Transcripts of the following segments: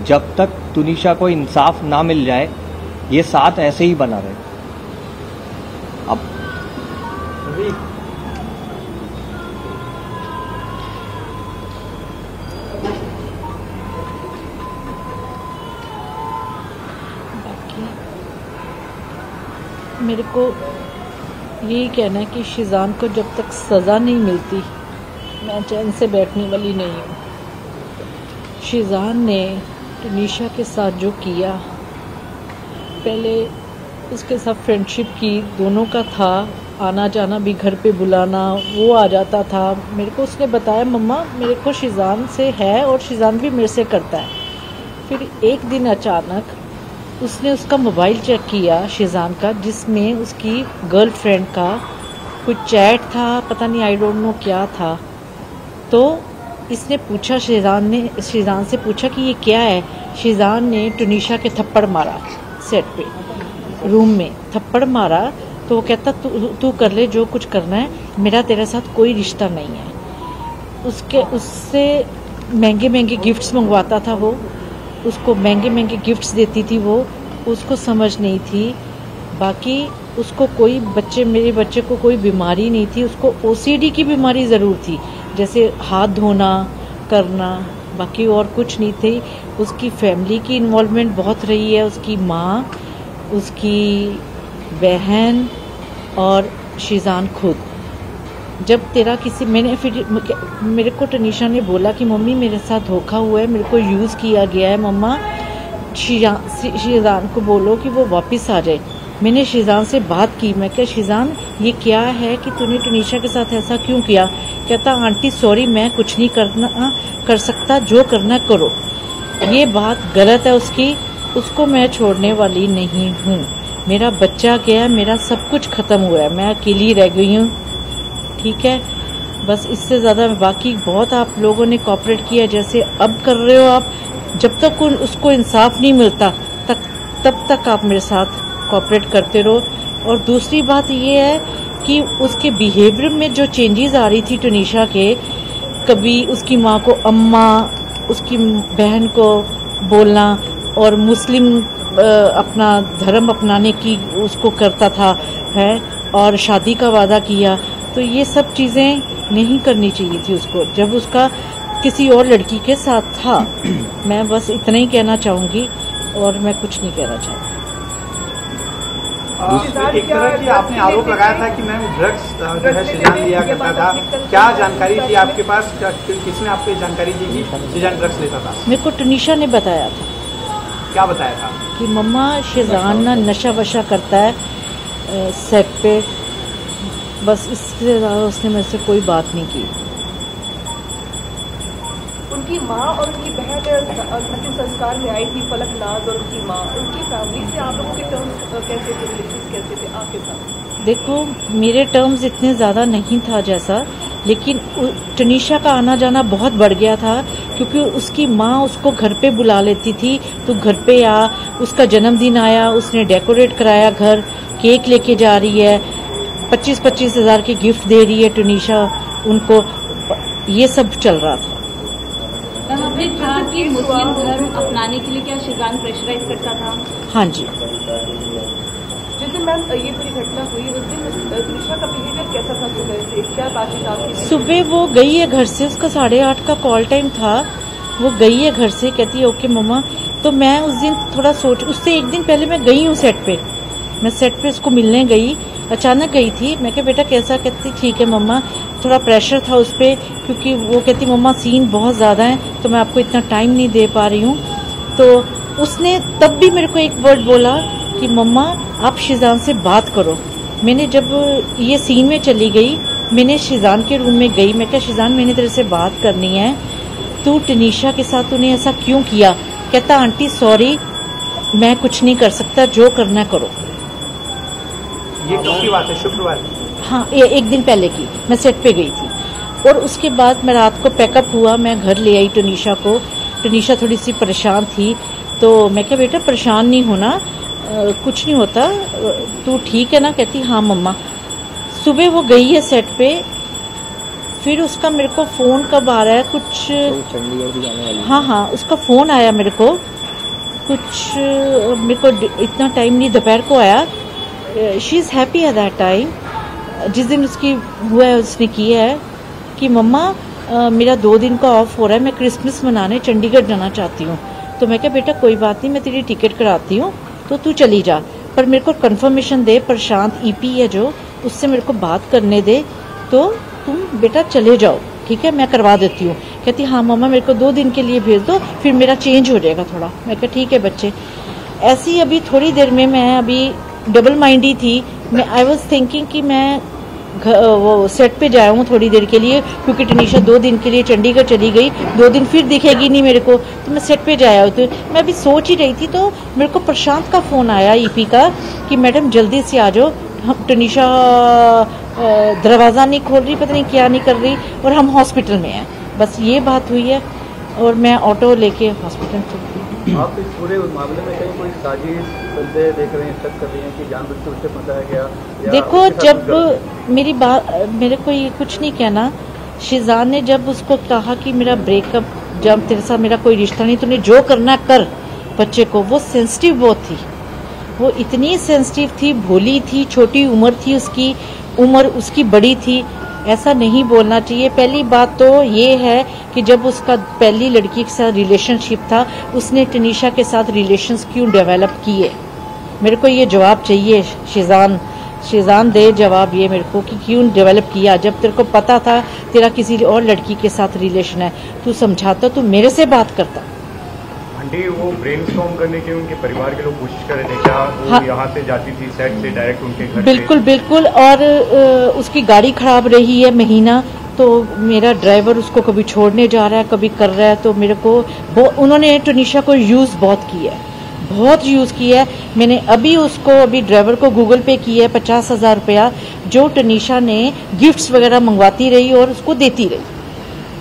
जब तक तुनिशा को इंसाफ ना मिल जाए ये साथ ऐसे ही बना रहे। अब मेरे को यही कहना है कि शिजान को जब तक सज़ा नहीं मिलती मैं चैन से बैठने वाली नहीं हूँ। शिजान ने तुनिशा के साथ जो किया, पहले उसके साथ फ्रेंडशिप की, दोनों का था, आना जाना भी, घर पे बुलाना, वो आ जाता था। मेरे को उसने बताया मम्मा मेरे को शिजान से है और शिजान भी मेरे से करता है। फिर एक दिन अचानक उसने उसका मोबाइल चेक किया शिजान का, जिसमें उसकी गर्लफ्रेंड का कुछ चैट था, पता नहीं आई डोंट नो क्या था। तो इसने पूछा, शिजान से पूछा कि ये क्या है। शिजान ने तुनिशा के थप्पड़ मारा, सेट पे रूम में थप्पड़ मारा। तो वो कहता तू कर ले जो कुछ करना है, मेरा तेरे साथ कोई रिश्ता नहीं है। उससे महंगे महंगे गिफ्ट्स मंगवाता था वो, उसको महंगे महंगे गिफ्ट्स देती थी वो। उसको समझ नहीं थी, बाकी उसको कोई मेरे बच्चे को कोई बीमारी नहीं थी, उसको ओसीडी की बीमारी ज़रूर थी, जैसे हाथ धोना करना, बाकी और कुछ नहीं थी। उसकी फैमिली की इन्वॉल्वमेंट बहुत रही है, उसकी माँ, उसकी बहन और शिजान खुद। जब तेरा किसी मेरे को तनीशा ने बोला कि मम्मी मेरे साथ धोखा हुआ है, मेरे को यूज़ किया गया है, मम्मा शिजान को बोलो कि वो वापस आ जाए। मैंने शिजान से बात की, मैं क्या शिजान ये क्या है कि तूने तुनिशा के साथ ऐसा क्यों किया। कहता आंटी सॉरी मैं कुछ नहीं कर सकता, जो करना करो। ये बात गलत है उसकी, उसको मैं छोड़ने वाली नहीं हूँ। मेरा बच्चा गया, मेरा सब कुछ खत्म हुआ है, मैं अकेली रह गई हूँ। ठीक है, बस इससे ज़्यादा बाकी बहुत आप लोगों ने कोऑपरेट किया जैसे अब कर रहे हो आप। जब तक उसको इंसाफ नहीं मिलता तब तक आप मेरे साथ कोऑपरेट करते रहो। और दूसरी बात ये है कि उसके बिहेवियर में जो चेंजेस आ रही थी तुनिशा के, कभी उसकी माँ को अम्मा, उसकी बहन को बोलना, और मुस्लिम अपना धर्म अपनाने की उसको करता था है, और शादी का वादा किया। तो ये सब चीज़ें नहीं करनी चाहिए थी उसको जब उसका किसी और लड़की के साथ था। मैं बस इतना ही कहना चाहूँगी और मैं कुछ नहीं कहना चाहती। एक तरह की आपने आरोप लगाया था कि मैम ड्रग्स जो है शिजान लिया करता था, क्या जानकारी थी आपके पास, किसने आपको जानकारी दी कि शिजान ड्रग्स लेता था? मेरे को तुनिशा ने बताया था। क्या बताया था? कि मम्मा शिजान ना नशा वशा करता है सेट पे, बस इससे ज़्यादा उसने मेरे से कोई बात नहीं की। उनकी माँ और उनकी बहन अंतिम संस्कार में आई थी, फलक नाज और उनकी माँ, उनकी फैमिली से आप लोगों के टर्म्स कैसे थे, रिलेशंस कैसे थे आपके साथ? देखो मेरे टर्म्स इतने ज़्यादा नहीं था जैसा, लेकिन तुनिशा का आना जाना बहुत बढ़ गया था, क्योंकि उसकी माँ उसको घर पे बुला लेती थी, तो घर पे आ, उसका जन्मदिन आया, उसने डेकोरेट कराया घर, केक लेके जा रही है, 25-25 हज़ार के गिफ्ट दे रही है तुनिशा उनको, ये सब चल रहा था। आपने कहा कि मुस्लिम धर्म अपनाने के लिए क्या शिजान प्रेशराइज करता था? हाँ जी। जिस दिन मैम ये पूरी घटना हुई उस दिन तुनिशा का बिहेवियर कैसा था सुबह से, क्या बातचीत आपकी? सुबह वो गई है घर से, उसका 8:30 का कॉल टाइम था, वो गई है घर से, कहती है ओके मम्मा। तो मैं उस दिन थोड़ा उससे एक दिन पहले मैं गई हूँ सेट पे, मैं सेट पे उसको मिलने गई, अचानक गई थी। मैं कहा बेटा कैसा, कहती ठीक है मम्मा, थोड़ा प्रेशर था उस पर, क्योंकि वो कहती मम्मा सीन बहुत ज़्यादा है तो मैं आपको इतना टाइम नहीं दे पा रही हूँ। तो उसने तब भी मेरे को एक वर्ड बोला कि मम्मा आप शिजान से बात करो। मैंने जब ये सीन में चली गई, मैंने शिजान के रूम में गई, मैं कहा शिजान मैंने तेरे से बात करनी है, तू तुनिशा के साथ तूने ऐसा क्यों किया? कहता आंटी सॉरी मैं कुछ नहीं कर सकता, जो करना करो। ये कब की बात है? शुक्रवार? हाँ, ये एक दिन पहले की, मैं सेट पे गई थी। और उसके बाद मैं रात को पैकअप हुआ, मैं घर ले आई तुनिशा को। तुनिशा थोड़ी सी परेशान थी, तो मैं क्या बेटा परेशान नहीं होना, कुछ नहीं होता, तू ठीक है ना? कहती हाँ मम्मा। सुबह वो गई है सेट पे, फिर उसका मेरे को फोन कब आ रहा है कुछ, हाँ उसका फोन आया मेरे को कुछ मेरे को इतना टाइम नहीं दोपहर को आया। She is happy at that time. जिस दिन उसकी हुआ है उसने किया है कि मम्मा मेरा 2 दिन का ऑफ हो रहा है, मैं क्रिसमस मनाने चंडीगढ़ जाना चाहती हूँ। तो मैं कहा बेटा कोई बात नहीं, मैं तेरी टिकट कराती हूँ तो तू चली जा, पर मेरे को कंफर्मेशन दे, प्रशांत ईपी है जो, उससे मेरे को बात करने दे, तो तुम बेटा चले जाओ, ठीक है, मैं करवा देती हूँ। कहती हाँ मम्मा मेरे को 2 दिन के लिए भेज दो, फिर मेरा चेंज हो जाएगा थोड़ा। मैं कहा ठीक है बच्चे। ऐसी अभी थोड़ी देर में मैं अभी डबल माइंडी थी, मैं आई वॉज थिंकिंग कि मैं वो सेट पे जाया हूँ थोड़ी देर के लिए, क्योंकि टनीशा 2 दिन के लिए चंडीगढ़ चली गई, 2 दिन फिर दिखेगी नहीं मेरे को, तो मैं सेट पे जाया हूँ। तो मैं अभी सोच ही रही थी तो मेरे को प्रशांत का फ़ोन आया ईपी का कि मैडम जल्दी से आ जाओ, हम टनीशा दरवाज़ा नहीं खोल रही, पता नहीं क्या नहीं कर रही, और हम हॉस्पिटल में हैं। बस ये बात हुई है और मैं ऑटो लेके हॉस्पिटल चली गई। आप इस पूरे मामले में कहीं कोई साजिश बंदे देख रहे हैं, शक कर रही हैं कि जानबूझ के उससे फंसाया गया? देखो जब मेरी बात, मेरे को ये कुछ नहीं कहना, शिजान ने जब उसको कहा कि मेरा ब्रेकअप, जब तेरे साथ मेरा कोई रिश्ता नहीं, तूने जो करना कर बच्चे को, वो सेंसिटिव बहुत थी, वो इतनी सेंसिटिव थी, भोली थी, छोटी उम्र थी, उसकी उम्र उसकी बड़ी थी, ऐसा नहीं बोलना चाहिए। पहली बात तो ये है कि जब उसका पहली लड़की के साथ रिलेशनशिप था, उसने टनीशा के साथ रिलेशंस क्यों डेवलप किए? मेरे को ये जवाब चाहिए, शिजान दे जवाब ये मेरे को कि क्यों डेवलप किया, जब तेरे को पता था तेरा किसी और लड़की के साथ रिलेशन है, तू समझाता, तू मेरे से बात करता। आंटी वो ब्रेनस्टॉर्म करने के उनके परिवार के लोग कोशिश कर रहे थे, क्या वो हाँ, यहाँ से जाती थी सेट से डायरेक्ट उनके घर? बिल्कुल बिल्कुल। और उसकी गाड़ी खराब रही है महीना, तो मेरा ड्राइवर उसको कभी छोड़ने जा रहा है, कभी कर रहा है, तो मेरे को उन्होंने टनीशा को यूज़ बहुत किया है, बहुत यूज़ किया है। मैंने अभी ड्राइवर को गूगल पे किया है 50,000 रुपया, जो टनीशा ने गिफ्ट्स वगैरह मंगवाती रही और उसको देती रही,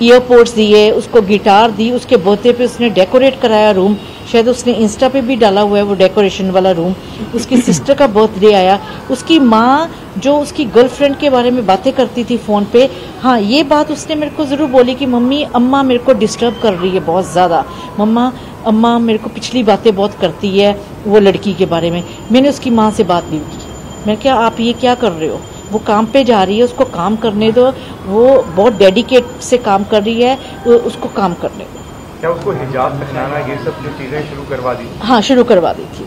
ईयरपोड्स दिए, उसको गिटार दी, उसके बर्थडे पे उसने डेकोरेट कराया रूम, शायद उसने इंस्टा पे भी डाला हुआ है वो डेकोरेशन वाला रूम। उसकी सिस्टर का बर्थडे आया, उसकी माँ जो उसकी गर्लफ्रेंड के बारे में बातें करती थी फ़ोन पे, हाँ ये बात उसने मेरे को ज़रूर बोली कि मम्मी अम्मा मेरे को डिस्टर्ब कर रही है बहुत ज़्यादा, अम्मा मेरे को पिछली बातें बहुत करती है वो लड़की के बारे में। मैंने उसकी माँ से बात भी की, मैं क्या आप ये क्या कर रहे हो, वो काम पे जा रही है, उसको काम करने दो, वो बहुत डेडिकेट से काम कर रही है, उसको काम करने दो। क्या उसको हिजाब पहनाना ये सब जो चीजें शुरू करवा दी? हाँ शुरू करवा दी थी।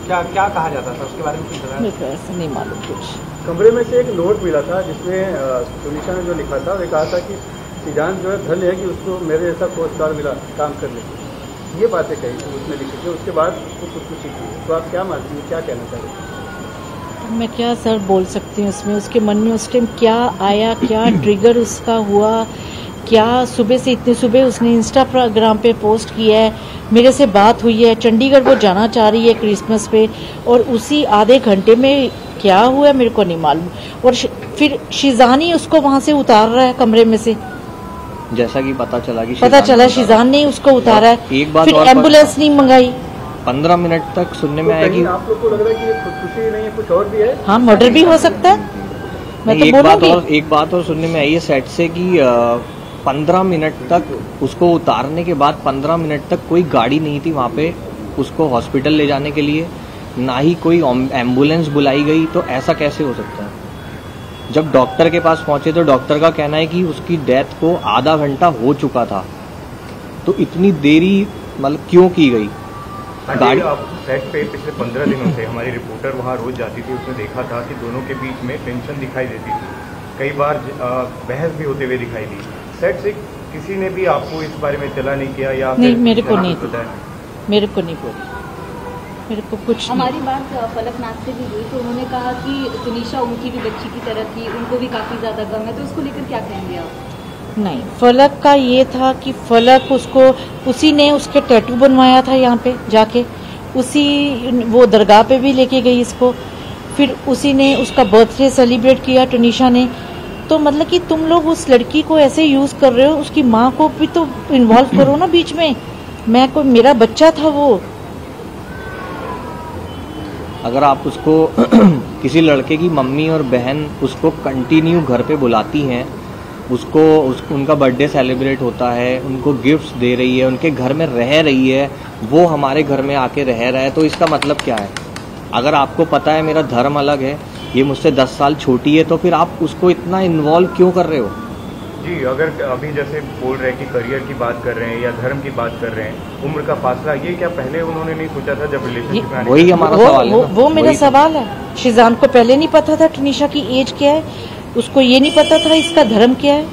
क्या क्या कहा जाता था उसके बारे में कुछ बताया? मेरे को ऐसा नहीं मालूम कुछ। कमरे में से एक नोट मिला था जिसमें टनीशा ने जो लिखा था, वो कहा था कि शिजान जो है धन्य है कि उसको मेरे जैसा कोस्टदार मिला काम करने की, ये बातें कही थी उसने लिखी थी। उसके बाद वो खुदकुशी की, तो आप क्या मानती हैं, क्या कहना चाहते हैं? मैं क्या सर बोल सकती हूँ उसमें, उसके मन में उस टाइम क्या आया, क्या ट्रिगर उसका हुआ, क्या सुबह से इतनी सुबह उसने इंस्टाग्राम पे पोस्ट किया है, मेरे से बात हुई है, चंडीगढ़ वो जाना चाह रही है क्रिसमस पे, और उसी आधे घंटे में क्या हुआ मेरे को नहीं मालूम। और फिर शिजान ही उसको वहाँ से उतार रहा है कमरे में से, जैसा कि पता चला शिजान ने उसको उतारा है। एक बात फिर एम्बुलेंस नहीं मंगाई। 15 मिनट तक सुनने में आएगी। आप लोग को लग रहा है कि ये खुदकुशी नहीं है, कुछ और भी है? हाँ मर्डर भी हो सकता है, मैं तो बोलूंगी। एक बात और सुनने में आई है सेट से कि 15 मिनट तक उसको उतारने के बाद 15 मिनट तक कोई गाड़ी नहीं थी वहाँ पे उसको हॉस्पिटल ले जाने के लिए, ना ही कोई एम्बुलेंस बुलाई गई। तो ऐसा कैसे हो सकता है? जब डॉक्टर के पास पहुंचे तो डॉक्टर का कहना है कि उसकी डेथ को आधा घंटा हो चुका था, तो इतनी देरी मतलब क्यों की गई? गाड़ी आप सेट पे पिछले 15 दिनों से हमारी रिपोर्टर वहाँ रोज जाती थी, उसने देखा था कि दोनों के बीच में टेंशन दिखाई देती थी, कई बार बहस भी होते हुए दिखाई दी। सेट से किसी ने भी आपको इस बारे में चला नहीं किया या नहीं? मेरे को नहीं बताया, मेरे को नहीं बोली, मेरे को कुछ। हमारी बात फलकनाथ से भी हुई तो उन्होंने कहा कि टनीशा उनकी भी बच्ची की तरह थी, उनको भी काफी ज्यादा गम है, तो उसको लेकर क्या कहेंगे आप? नहीं, फलक का ये था कि फलक उसको उसी ने उसके टैटू बनवाया था यहाँ पे जाके, उसी वो दरगाह पे भी लेके गई इसको, फिर उसी ने उसका बर्थडे सेलिब्रेट किया टनीशा ने। तो मतलब कि तुम लोग उस लड़की को ऐसे यूज कर रहे हो, उसकी माँ को भी तो इन्वॉल्व करो ना बीच में। मेरा बच्चा था वो। अगर आप उसको किसी लड़के की मम्मी और बहन उसको कंटिन्यू घर पे बुलाती हैं, उनका बर्थडे सेलिब्रेट होता है, उनको गिफ्ट्स दे रही है, उनके घर में रह रही है, वो हमारे घर में आके रह रहा है, तो इसका मतलब क्या है? अगर आपको पता है मेरा धर्म अलग है, ये मुझसे 10 साल छोटी है, तो फिर आप उसको इतना इन्वॉल्व क्यों कर रहे हो? जी, अगर अभी जैसे बोल रहे हैं कि करियर की बात कर रहे हैं या धर्म की बात कर रहे हैं, उम्र का फासला, ये क्या पहले उन्होंने नहीं सोचा था जब रिलेशनशिप में आने? वही हमारा सवाल है। वो मेरा सवाल है। शिजान को पहले नहीं पता था टुनीशा की एज क्या है, उसको ये नहीं पता था इसका धर्म क्या है।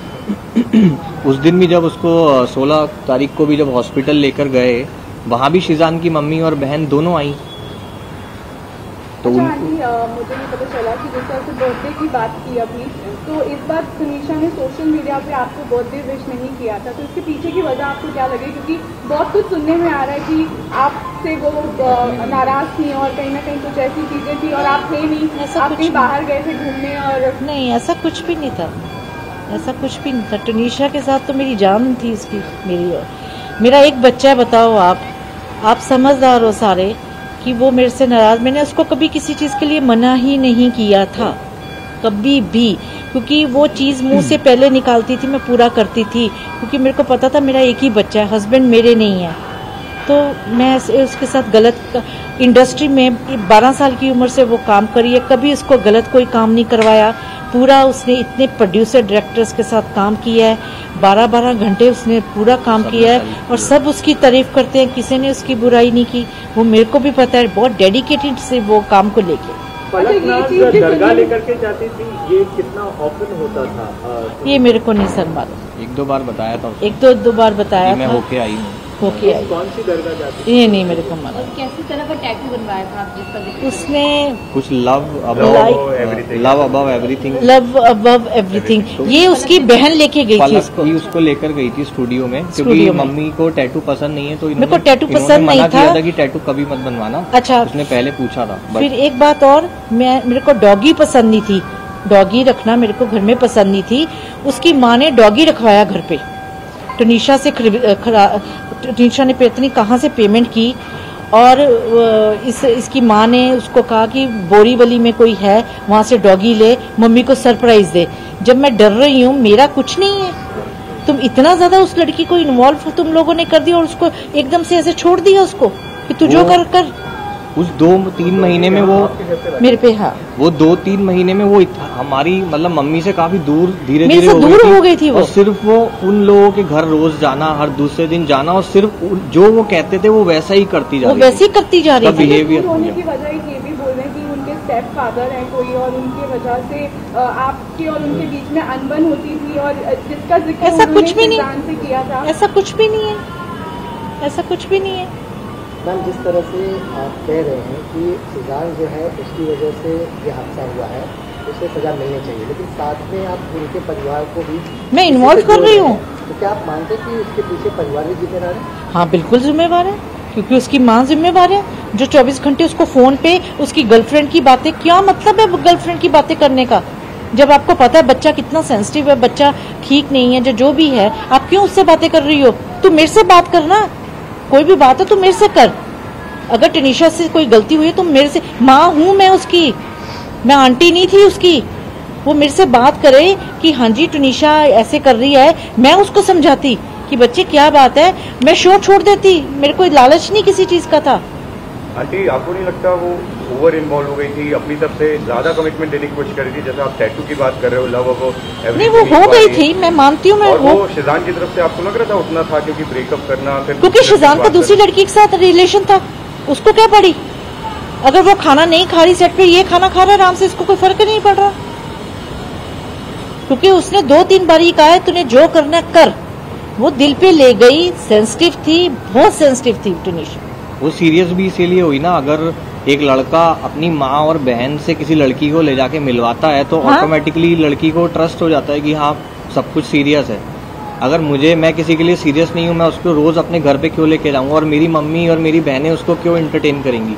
उस दिन भी जब उसको 16 तारीख को भी जब हॉस्पिटल लेकर गए, वहाँ भी शिजान की मम्मी और बहन दोनों आई। तो अच्छा आंटी, मुझे ये पता चला कि जैसे आपसे बर्थडे की बात की अभी, तो इस बार तुनिशा ने सोशल मीडिया पे आपको बर्थडे विश नहीं किया था, तो इसके पीछे की वजह आपको क्या लगी? क्योंकि बहुत कुछ सुनने में आ रहा है कि आपसे वो नाराज थी और कहीं ना कहीं कुछ ऐसी चीजें थी और आप थे नहीं, आप कहीं बाहर गए थे घूमने। और नहीं, ऐसा कुछ भी नहीं था, ऐसा कुछ भी नहीं था। टुनीशा के साथ तो मेरी जान थी उसकी, मेरी और मेरा एक बच्चा है। बताओ आप समझदार हो सारे कि वो मेरे से नाराज, मैंने उसको कभी किसी चीज के लिए मना ही नहीं किया था, कभी भी, क्योंकि वो चीज मुंह से पहले निकालती थी, मैं पूरा करती थी, क्योंकि मेरे को पता था मेरा एक ही बच्चा है, हस्बैंड मेरे नहीं है। तो मैं उसके साथ गलत, इंडस्ट्री में 12 साल की उम्र से वो काम करी है, कभी उसको गलत कोई काम नहीं करवाया। पूरा उसने इतने प्रोड्यूसर डायरेक्टर्स के साथ काम किया है, 12-12 घंटे उसने पूरा काम किया है और सब उसकी तारीफ करते हैं, किसी ने उसकी बुराई नहीं की। वो मेरे को भी पता है, बहुत डेडिकेटेड से वो काम को लेके। दरगाह लेकर के जाती थी, ये कितना ऑफन होता था? ये मेरे को नहीं सर मालूम। 1-2 बार बताया था, 1-2 बार बताया मैं था। होके आई हूँ। होके आई। कौन सी दरगाह जाती? ये नहीं मेरे को मालूम। कैसी तरह का टैटू बनवाया था आप जिसका जिक्र? उसने कुछ love above everything, love above everything, ये उसकी बहन लेके गई थी उसको लेकर गई थी स्टूडियो में, क्योंकि मम्मी को टैटू पसंद नहीं है, तो मेरे को टैटू पसंद नहीं था कि टैटू कभी मत बनवाना। अच्छा, उसने पहले पूछा था। फिर एक बात और, मेरे को डॉगी पसंद नहीं थी, डॉगी रखना मेरे को घर में पसंद नहीं थी। उसकी माँ ने डॉगी रखवाया घर पे, टुनीशा से टुनीशा ने पता नहीं कहाँ से पेमेंट की, और इसकी माँ ने उसको कहा कि बोरीवली में कोई है, वहां से डॉगी ले, मम्मी को सरप्राइज दे। जब मैं डर रही हूँ, मेरा कुछ नहीं है, तुम इतना ज्यादा उस लड़की को इन्वॉल्व तुम लोगों ने कर दिया और उसको एकदम से ऐसे छोड़ दिया उसको कि तू जो कर। उस 2-3 महीने में वो मेरे पे, हाँ, वो 2-3 महीने में वो हमारी मतलब मम्मी से काफी दूर धीरे धीरे हो गई थी वो। और सिर्फ वो उन लोगों के घर रोज जाना, हर दूसरे दिन जाना, और सिर्फ जो वो कहते थे वो वैसा ही करती जा रही थी। वैसे ही करती जा रही थी। बिहेवियर होने की वजह ये भी बोल रहे हैं कि उनके स्टेप फादर है कोई, और उनकी वजह से आपके और उनके बीच में अनबन होती थी, और जिसका जिक्र ऐसा कुछ भी नहीं से किया था। ऐसा कुछ भी नहीं है, ऐसा कुछ भी नहीं है। मैम, जिस तरह से आप कह रहे हैं कि शिजान जो है उसकी वजह से ये हादसा हुआ है, उसे सजा मिलनी चाहिए, लेकिन साथ में आप उनके परिवार को भी मैं इन्वॉल्व कर रही हूँ, तो क्या आप मानते हैं कि उसके पीछे परिवार भी जिम्मेदार है? हाँ, बिल्कुल जिम्मेवार है, क्योंकि उसकी माँ जिम्मेवार है, जो 24 घंटे उसको फोन पे उसकी गर्लफ्रेंड की बातें, क्या मतलब है गर्लफ्रेंड की बातें करने का, जब आपको पता है बच्चा कितना सेंसिटिव है, बच्चा ठीक नहीं है, जो भी है, आप क्यों उससे बातें कर रही हो? तू मेरे से बात करना, कोई भी बात है तो मेरे से कर। अगर टुनीशा से कोई गलती हुई है तो मेरे से, माँ हूं मैं उसकी, मैं आंटी नहीं थी उसकी, वो मेरे से बात करे कि हाँ जी टुनीशा ऐसे कर रही है, मैं उसको समझाती कि बच्चे क्या बात है, मैं शो छोड़ देती, मेरे को लालच नहीं किसी चीज का था। आंटी, आपको नहीं लगता वो ओवर इन्वॉल्व हो गई थी, अपनी तरफ से ज्यादा कमिटमेंट देने की कोशिश कर रही थी? जैसे आप टैटू की बात कर रहे हो, लव अबव नहीं, वो हो गई थी, मैं मानती हूँ। और वो शिजान की तरफ से आपको लग रहा था उतना था, क्योंकि ब्रेकअप करना, फिर क्योंकि शिजान का दूसरी लड़की के साथ रिलेशन था, उसको क्या पड़ी? अगर वो खाना नहीं खा रही सेट पे, ये खाना खा रहा है आराम से, इसको कोई फर्क नहीं पड़ रहा, क्योंकि उसने 2-3 बार ही कहा है तूने जो करना कर। वो दिल पे ले गई, सेंसिटिव थी, बहुत सेंसिटिव थी टुनीशा। वो सीरियस भी इसीलिए हुई ना, अगर एक लड़का अपनी माँ और बहन से किसी लड़की को ले जाके मिलवाता है तो ऑटोमेटिकली लड़की को ट्रस्ट हो जाता है कि हाँ सब कुछ सीरियस है। अगर मैं किसी के लिए सीरियस नहीं हूँ, मैं उसको रोज अपने घर पे क्यों लेके जाऊंगा, और मेरी मम्मी और मेरी बहनें उसको क्यों एंटरटेन करेंगी?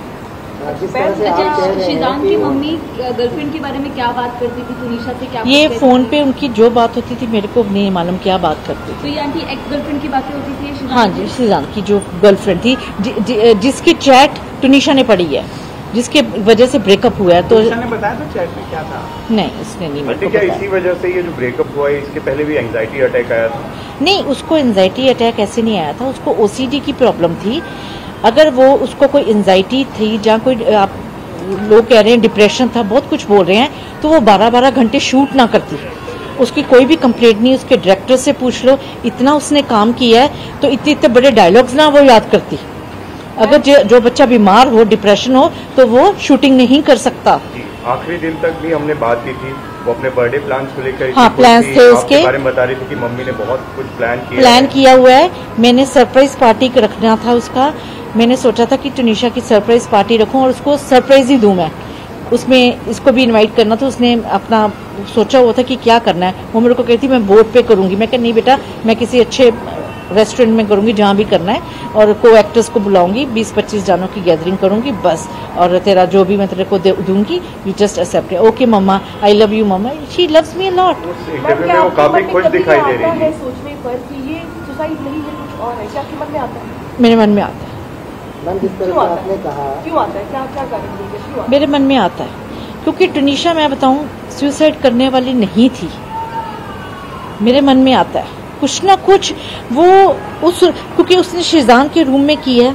शिजान की मम्मी गर्लफ्रेंड के बारे में क्या बात करती थी टुनीशा से? क्या ये फोन पे उनकी जो बात होती थी मेरे को नहीं मालूम क्या बात करती थी। तो ये आंटी एक्स गर्लफ्रेंड की बातें होती थी? हाँ जी, शिजान की जो गर्लफ्रेंड थी, जिसकी चैट टुनीशा ने पढ़ी है, जिसके वजह से ब्रेकअप हुआ है। तो ने बताया था चैट में क्या था? नहीं, उसने नहीं बताया। क्या इसी वजह से ये जो ब्रेकअप हुआ है, इसके पहले भी एंजाइटी अटैक आया था? नहीं, उसको एंजाइटी अटैक ऐसे नहीं आया था, उसको ओसीडी की प्रॉब्लम थी। अगर वो उसको कोई एंजाइटी थी, जहाँ कोई आप लोग कह रहे हैं डिप्रेशन था, बहुत कुछ बोल रहे हैं, तो वो 12-12 घंटे शूट ना करती। उसकी कोई भी कंप्लेंट नहीं, उसके डायरेक्टर से पूछ लो, इतना उसने काम किया है तो इतने बड़े डायलॉग्स ना वो याद करती। अगर जो बच्चा बीमार हो, डिप्रेशन हो, तो वो शूटिंग नहीं कर सकता। आखिरी दिन तक भी हमने बात की थी, वो अपने बर्थडे प्लान्स को लेकर हाँ, प्लान्स थे उसके बारे में बता रही थी कि मम्मी ने बहुत कुछ प्लान किया हुआ है। मैंने सरप्राइज पार्टी रखना था उसका, मैंने सोचा था कि टुनीशा की सरप्राइज पार्टी रखूं और उसको सरप्राइज ही दूं मैं, उसमें इसको भी इनवाइट करना था। उसने अपना सोचा हुआ था कि क्या करना है, वो मेरे को कहती मैं बोर्ड पे करूंगी। मैं कहा नहीं बेटा, मैं किसी अच्छे रेस्टोरेंट में करूंगी जहां भी करना है, और को एक्टर्स को बुलाऊंगी, 20-25 जानों की गैदरिंग करूंगी बस, और तेरा जो भी मैं तेरे को दूंगी, you just accept it. Okay mumma, I love you mumma, she loves me a lot. काफी खुश दिखाई दे रही है सोचने पर कि ये सुसाइड नहीं है, कुछ और है, क्या आपके मन में आता है? मेरे मन में आता है। जिस तरह से आपने कहा, क्यों आता है, क्या कारण? मेरे मन में आता है क्योंकि टुनीशा, मैं बताऊं, सुसाइड करने वाली नहीं थी। मेरे मन में आता है कुछ ना कुछ, वो क्योंकि उसने शिजान के रूम में की है,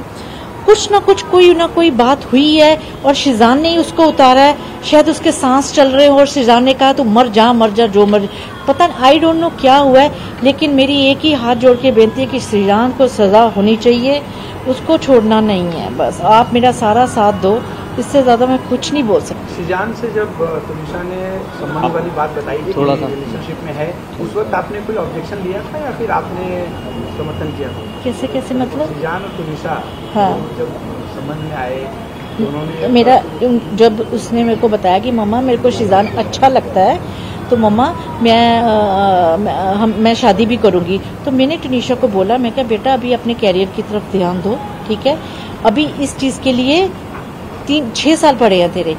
कुछ ना कुछ कोई ना कोई बात हुई है और शिजान ने ही उसको उतारा है। शायद उसके सांस चल रहे हो और शिजान ने कहा तो मर जा जो मर, पता नहीं, आई डोंट नो क्या हुआ है, लेकिन मेरी एक ही हाथ जोड़ के बेनती है कि शिजान को सजा होनी चाहिए, उसको छोड़ना नहीं है। बस आप मेरा सारा साथ दो, इससे ज्यादा मैं कुछ नहीं बोल सकती। शिजान से जब तुनिशा ने संबंध वाली बात बताई थी, थोड़ा सा रिलेशनशिप में है, उस वक्त आपने कोई ऑब्जेक्शन लिया था या फिर आपने समर्थन किया था? कैसे मतलब? शिजान और तुनिशा हाँ, जब संबंध में आए, उन्होंने मेरा जब उसने मेरे को बताया कि मम्मा मेरे को शिजान अच्छा लगता है, तो मम्मा मैं शादी भी करूंगी, तो मैंने टुनीशा को बोला, मैं कहा बेटा अभी अपने कैरियर की तरफ ध्यान दो, ठीक है, अभी इस चीज के लिए 3-6 साल पड़े हैं तेरे,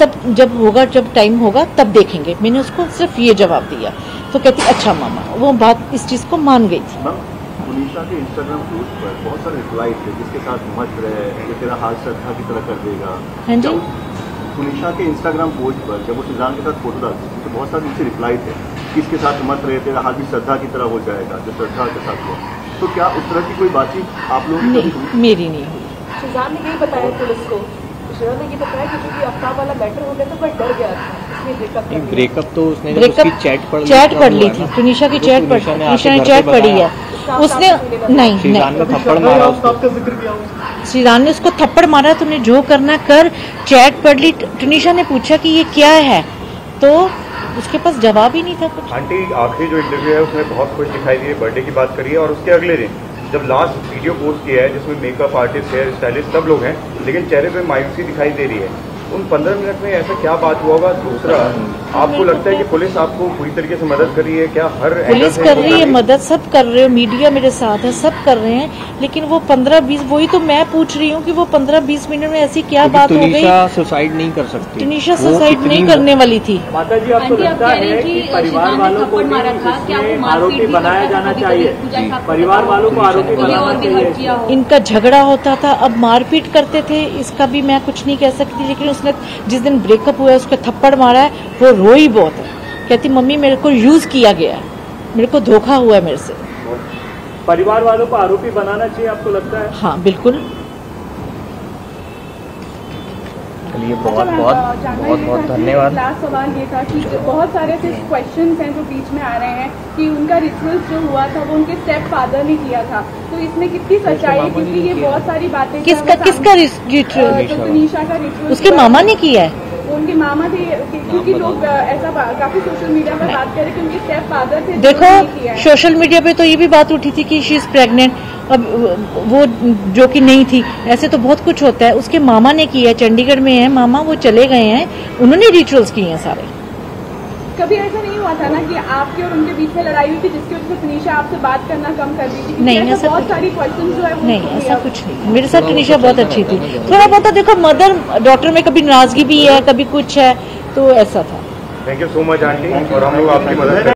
तब जब टाइम होगा तब देखेंगे। मैंने उसको सिर्फ ये जवाब दिया, तो कहती अच्छा मामा, वो बात इस चीज को मान गई थी। टुनीशा के इंस्टाग्राम पोस्ट पर बहुत सारे रिप्लाई थे, जिसके साथ मत रहे, ये तेरा हाथ श्रद्धा की तरह कर देगा। हाँ जी, टुनीशा के इंस्टाग्राम पोस्ट पर जब वो शिजान के साथ फोटो डालती थी तो बहुत सारे नीचे रिप्लाई थे, किसके साथ मत रहे, तेरा हाथ भी श्रद्धा की तरह हो जाएगा, जो श्रद्धा के साथ हुआ। तो क्या उस तरह की कोई बातचीत आप लोगों की नहीं, मेरी नहीं हुई। शिजान ने यही बताया पुलिस को, शिजान ने ये बताया कि क्योंकि आफ्ताब वाला मैटर हो गया तो मैं डर गया था, इसलिए ब्रेकअप तो उसने उसकी चैट पढ़ ली थी, टुनीशा की चैट टुनीशा ने चैट पढ़ी है, उसने नहीं थप्पड़ मारा, शिजान ने उसको थप्पड़ मारा, तूने जो करना कर, चैट पढ़ ली। टुनीशा ने पूछा कि ये क्या है, तो उसके पास जवाब ही नहीं था कुछ। आंटी आखिरी जो इंटरव्यू है उसमें बहुत खुश दिखाई दी है, बर्थडे की बात करी है, और उसके अगले दिन जब लास्ट वीडियो पोस्ट किया है जिसमें मेकअप आर्टिस्ट, हेयर स्टाइलिस्ट सब लोग हैं, लेकिन चेहरे पे मायूसी दिखाई दे रही है। उन 15 मिनट में ऐसा क्या बात हुआ होगा? दूसरा, आपको लगता है कि पुलिस आपको पूरी तरीके से मदद कर रही है क्या? हर पुलिस कर रही है मदद, सब कर रहे हो, मीडिया मेरे साथ है, सब कर रहे हैं, लेकिन वो 15-20, वही तो मैं पूछ रही हूँ कि वो 15-20 मिनट में ऐसी क्या बात हो गई? सुसाइड नहीं कर सकती, टुनीशा सुसाइड नहीं करने वाली थी। माता जी, आपको लगता है कि परिवार वालों को आरोपी बनाया जाना चाहिए? परिवार वालों को आरोपी बनाना चाहिए? इनका झगड़ा होता था, अब मारपीट करते थे, इसका भी मैं कुछ नहीं कह सकती, लेकिन उसने जिस दिन ब्रेकअप हुआ है उसके थप्पड़ मारा है, वो रोई बहुत है, कहती मम्मी मेरे को यूज किया गया है, मेरे को धोखा हुआ है मेरे से। परिवार वालों को आरोपी बनाना चाहिए, आपको लगता है? हाँ बिल्कुल। चलिए बहुत धन्यवाद। लास्ट सवाल ये था कि बहुत सारे ऐसे क्वेश्चंस हैं जो बीच में आ रहे हैं कि उनका रिचुअल्स जो हुआ था वो उनके स्टेप फादर ने किया था, तो इसमें कितनी सच्चाई है? क्योंकि ये बहुत सारी बातें, किसका रिचुअल? टुनीशा का रिचुअल उसके मामा ने किया है, उनके मामा थे, क्योंकि लोग ऐसा काफी सोशल मीडिया पर बात कर रहे कि उनके स्टेप फादर थे। देखो सोशल मीडिया पे तो ये भी बात उठी थी कि शी इज प्रेग्नेंट, अब वो जो कि नहीं थी, ऐसे तो बहुत कुछ होता है। उसके मामा ने किया है, चंडीगढ़ में है मामा, वो चले गए हैं, उन्होंने रिचुअल्स किए हैं सारे। कभी ऐसा नहीं हुआ था ना कि आपके और उनके बीच में लड़ाई हुई थी जिसकी वजह से टुनीशा आपसे बात करना कम कर दी थी? नहीं, ऐसा बहुत सारी क्वेश्चन जो है नहीं, ऐसा कुछ नहीं। मेरे साथ टुनीशा बहुत अच्छी थी, थोड़ा बहुत देखो मदर डॉटर में कभी नाराजगी भी है, कभी कुछ है, तो ऐसा था। Thank you so much aunty, और हम लोग आपकी मदद